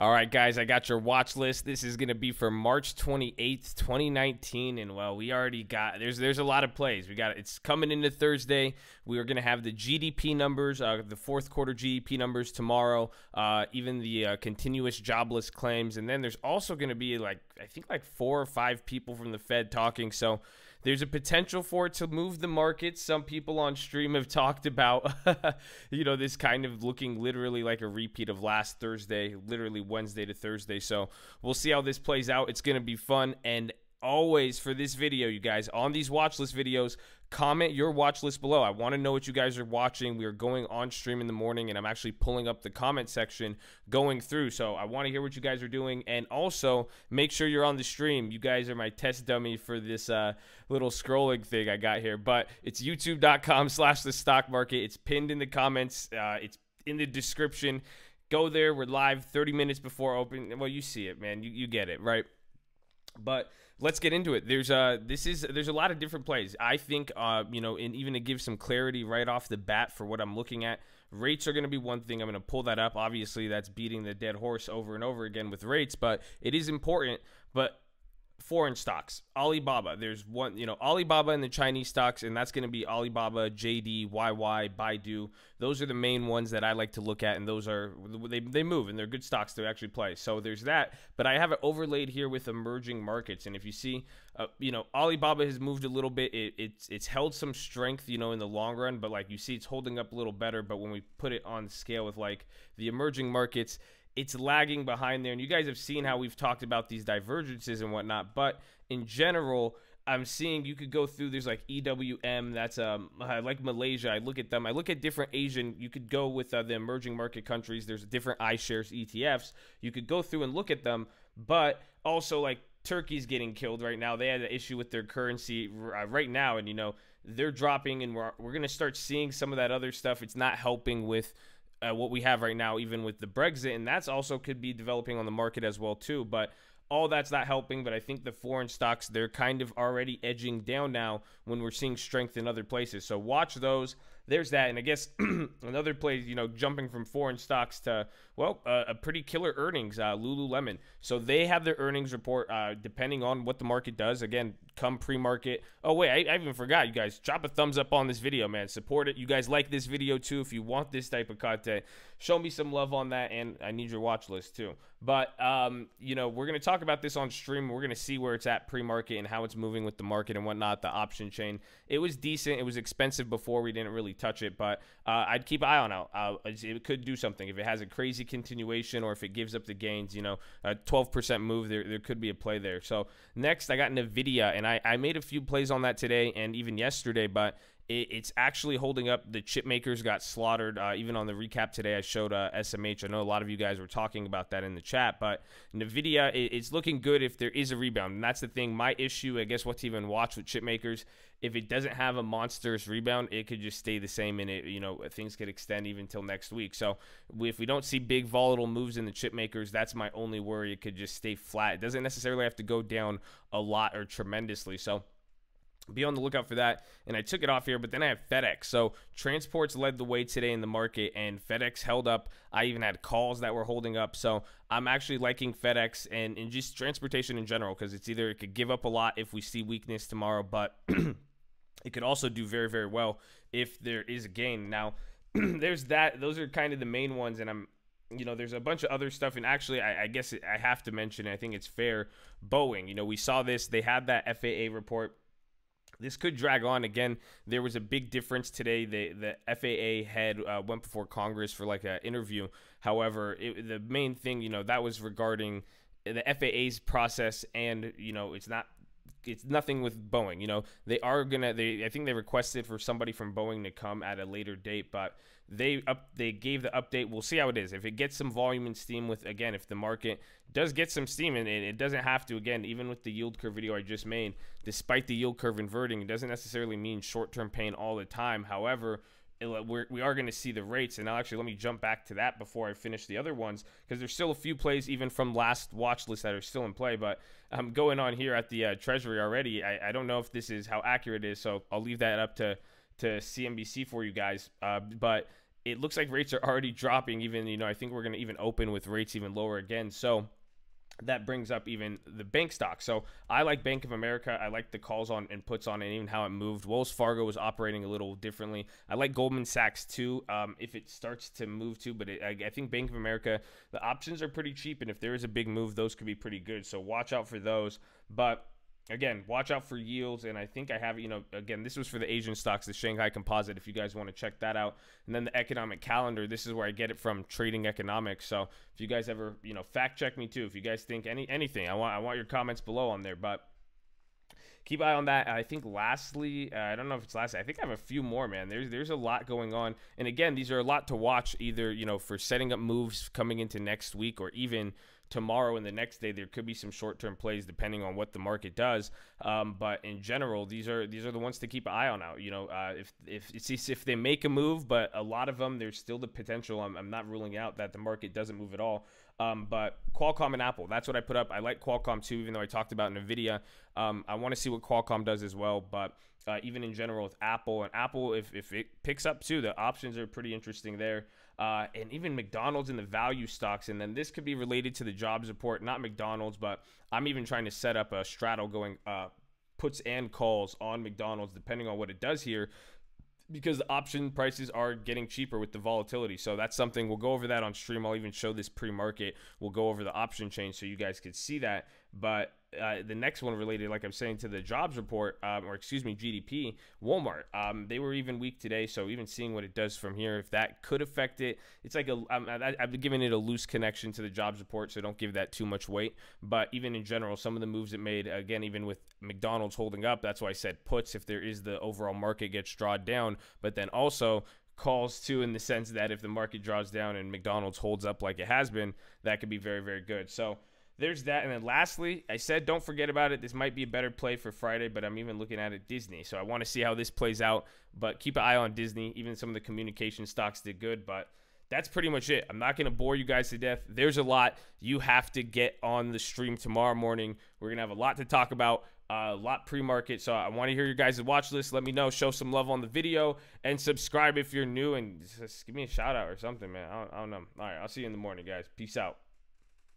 All right, guys, I got your watch list. This is going to be for March 28th, 2019. And, well, we already got, there's a lot of plays. It's coming into Thursday. We are going to have the GDP numbers, the fourth quarter GDP numbers tomorrow, even the continuous jobless claims. And then there's also going to be, I think 4 or 5 people from the Fed talking. So there's a potential for it to move the market. Some people on stream have talked about, this kind of looking literally like a repeat of last Thursday, literally Wednesday to Thursday. So we'll see how this plays out. It's going to be fun. And always for this video, you guys, on these watch list videos, comment your watch list below. I want to know what you guys are watching. We are going on stream in the morning, and I'm actually pulling up the comment section going through. So I want to hear what you guys are doing. And also, make sure you're on the stream. You guys are my test dummy for this little scrolling thing I got here. But it's youtube.com/thestockmarket. It's pinned in the comments. It's in the description. Go there. We're live 30 minutes before open. Well, you see it, man. You get it, right? But let's get into it. There's a lot of different plays. I think, and even to give some clarity right off the bat for what I'm looking at, rates are going to be one thing. I'm going to pull that up. Obviously, that's beating the dead horse over and over again with rates, but it is important. But foreign stocks, Alibaba, there's one, Alibaba and the Chinese stocks, and that's going to be Alibaba, JD, YY, Baidu. Those are the main ones that I like to look at, and those are, they move, and they're good stocks to actually play. So there's that, but I have it overlaid here with emerging markets, and if you see, Alibaba has moved a little bit. It's held some strength, in the long run, but like you see, it's holding up a little better, but when we put it on scale with like the emerging markets, it's lagging behind there. And you guys have seen how we've talked about these divergences and whatnot. But in general, I'm seeing you could go through, there's like EWM, that's like Malaysia. I look at them. I look at different Asian. You could go with the emerging market countries. There's different iShares ETFs. You could go through and look at them. But also like Turkey's getting killed right now. They had an issue with their currency right now. And, they're dropping. And we're going to start seeing some of that other stuff. It's not helping with what we have right now, even with the Brexit, and that's also could be developing on the market as well too. But all that's not helping. But I think the foreign stocks, they're kind of already edging down now when we're seeing strength in other places. So watch those. There's that. And I guess another place, jumping from foreign stocks to, a pretty killer earnings, Lululemon. So they have their earnings report depending on what the market does. Again, come pre-market. Oh, wait, I even forgot, you guys. Drop a thumbs up on this video, man. Support it. You guys like this video, too. If you want this type of content, show me some love on that, and I need your watch list, too. But, we're going to talk about this on stream. We're going to see where it's at pre-market and how it's moving with the market and whatnot, the option chain. It was decent. It was expensive before. We didn't really touch it, but I'd keep an eye on it. It could do something. If it has a crazy continuation or if it gives up the gains, a 12% move, there could be a play there. So next, I got NVIDIA, and I made a few plays on that today and even yesterday, but it's actually holding up. The chip makers got slaughtered. Even on the recap today, I showed SMH. I know a lot of you guys were talking about that in the chat, but NVIDIA, it's looking good if there is a rebound. And that's the thing. My issue, I guess, what to even watch with chip makers, if it doesn't have a monstrous rebound, it could just stay the same, and things could extend even till next week. So if we don't see big volatile moves in the chip makers, that's my only worry. It could just stay flat. It doesn't necessarily have to go down a lot or tremendously. So be on the lookout for that. And I took it off here, but then I have FedEx. So transports led the way today in the market, and FedEx held up. I even had calls that were holding up. So I'm actually liking FedEx and just transportation in general, because it could give up a lot if we see weakness tomorrow, but it could also do very, very well if there is a gain. Now, there's that. Those are kind of the main ones, and there's a bunch of other stuff. And actually, I guess I have to mention, I think it's fair, Boeing. We saw this. They had that FAA report. This could drag on. Again, there was a big difference today. The FAA head went before Congress for like an interview. However, the main thing, that was regarding the FAA's process, and, it's nothing with Boeing. They are I think they requested for somebody from Boeing to come at a later date, but they gave the update. We'll see how it is. If it gets some volume and steam if the market does get some steam, and it doesn't have to, again, even with the yield curve video I just made, despite the yield curve inverting, it doesn't necessarily mean short-term pain all the time. However, we are going to see the rates. And now actually, let me jump back to that before I finish the other ones, because there's still a few plays even from last watch list that are still in play. But I'm going on here at the Treasury already. I don't know if this is how accurate it is, so I'll leave that up to CNBC for you guys. But it looks like rates are already dropping. Even, I think we're going to even open with rates even lower again. So that brings up even the bank stock. So I like Bank of America. I like the calls on and puts on, and even how it moved. Wells Fargo was operating a little differently. I like Goldman Sachs too, if it starts to move too. But I think Bank of America, the options are pretty cheap, and if there is a big move, those could be pretty good. So watch out for those. But again, watch out for yields, and I think I have, again, this was for the Asian stocks, the Shanghai Composite, if you guys want to check that out. And then the economic calendar, this is where I get it from, Trading Economics. So if you guys ever, fact check me too. If you guys think anything, I want your comments below on there. But keep an eye on that. I think lastly, I don't know if it's lastly, I think I have a few more, man. There's a lot going on. And again, these are a lot to watch, either, for setting up moves coming into next week, or even tomorrow and the next day. There could be some short-term plays depending on what the market does. But in general, these are the ones to keep an eye on out. If they make a move, but a lot of them, there's still the potential. I'm not ruling out that the market doesn't move at all. But Qualcomm and Apple, that's what I put up. I like Qualcomm too, even though I talked about in NVIDIA. I want to see what Qualcomm does as well. But even in general with Apple, if it picks up too, the options are pretty interesting there. And even McDonald's in the value stocks. And then this could be related to the jobs report, not McDonald's, but I'm even trying to set up a straddle going puts and calls on McDonald's depending on what it does here, because the option prices are getting cheaper with the volatility. So that's something, we'll go over that on stream. I'll even show this pre-market. We'll go over the option change so you guys could see that. But the next one related, like I'm saying, to the jobs report, GDP, Walmart, they were even weak today. So even seeing what it does from here, if that could affect it, it's like I've been giving it a loose connection to the jobs report, so don't give that too much weight. But even in general, some of the moves it made, again, even with McDonald's holding up, that's why I said puts if there is the overall market gets drawn down, but then also calls too, in the sense that if the market draws down and McDonald's holds up like it has been, that could be very, very good. So there's that. And then lastly, I said don't forget about it. This might be a better play for Friday, but I'm even looking at it, Disney. So I want to see how this plays out, but keep an eye on Disney. Even some of the communication stocks did good, but that's pretty much it. I'm not going to bore you guys to death. There's a lot. You have to get on the stream tomorrow morning. We're going to have a lot to talk about, a lot pre-market. So I want to hear your guys' watch list. Let me know. Show some love on the video and subscribe if you're new, and just give me a shout out or something, man. I don't know. All right. I'll see you in the morning, guys. Peace out.